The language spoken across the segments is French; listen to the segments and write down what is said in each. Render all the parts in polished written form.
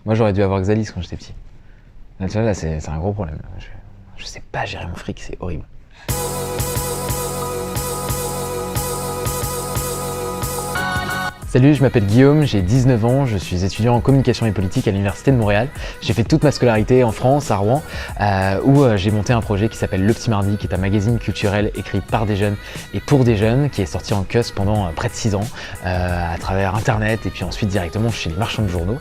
Moi, j'aurais dû avoir Xalis quand j'étais petit. Là, tu vois, là, c'est un gros problème. Je sais pas gérer mon fric, c'est horrible. Salut, je m'appelle Guillaume, j'ai 19 ans, je suis étudiant en communication et politique à l'Université de Montréal. J'ai fait toute ma scolarité en France, à Rouen, où j'ai monté un projet qui s'appelle Le Petit Mardi, qui est un magazine culturel écrit par des jeunes et pour des jeunes, qui est sorti en kiosque pendant près de 6 ans, à travers Internet et puis ensuite directement chez les marchands de journaux.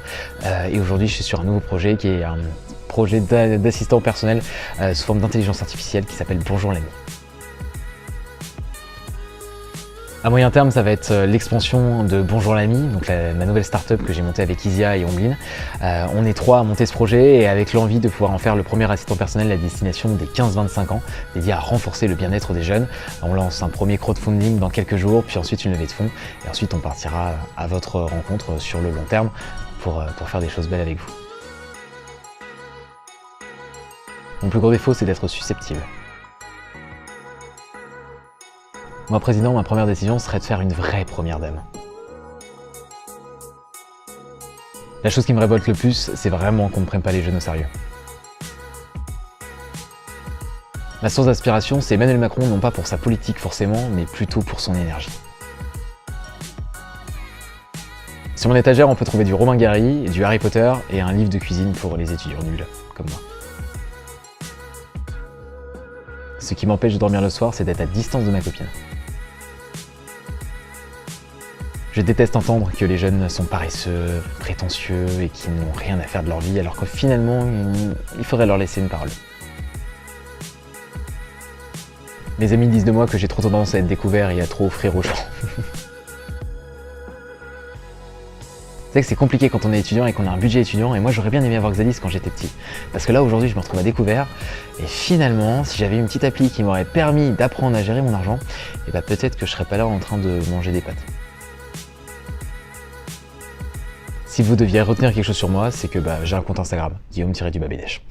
Et aujourd'hui, je suis sur un nouveau projet qui est un projet d'assistant personnel sous forme d'intelligence artificielle qui s'appelle Bonjour l'ami. À moyen terme, ça va être l'expansion de Bonjour l'ami, donc ma nouvelle startup que j'ai montée avec Isia et Omblin. On est 3 à monter ce projet et avec l'envie de pouvoir en faire le premier assistant personnel à destination des 15-25 ans, dédié à renforcer le bien-être des jeunes. On lance un premier crowdfunding dans quelques jours, puis ensuite une levée de fonds, et ensuite on partira à votre rencontre sur le long terme pour faire des choses belles avec vous. Mon plus gros défaut, c'est d'être susceptible. Moi, président, ma première décision serait de faire une vraie première dame. La chose qui me révolte le plus, c'est vraiment qu'on ne prenne pas les jeunes au sérieux. Ma source d'inspiration, c'est Emmanuel Macron, non pas pour sa politique forcément, mais plutôt pour son énergie. Sur mon étagère, on peut trouver du Romain Gary, du Harry Potter et un livre de cuisine pour les étudiants nuls, comme moi. Ce qui m'empêche de dormir le soir, c'est d'être à distance de ma copine. Je déteste entendre que les jeunes sont paresseux, prétentieux et qu'ils n'ont rien à faire de leur vie, alors que finalement, il faudrait leur laisser une parole. Mes amis disent de moi que j'ai trop tendance à être découvert et à trop offrir aux gens. C'est vrai que c'est compliqué quand on est étudiant et qu'on a un budget étudiant, et moi j'aurais bien aimé avoir Xalis quand j'étais petit. Parce que là aujourd'hui je me retrouve à découvert, et finalement si j'avais une petite appli qui m'aurait permis d'apprendre à gérer mon argent, et bah peut-être que je serais pas là en train de manger des pâtes. Si vous deviez retenir quelque chose sur moi, c'est que j'ai un compte Instagram, Guillaume-du-Babédèche.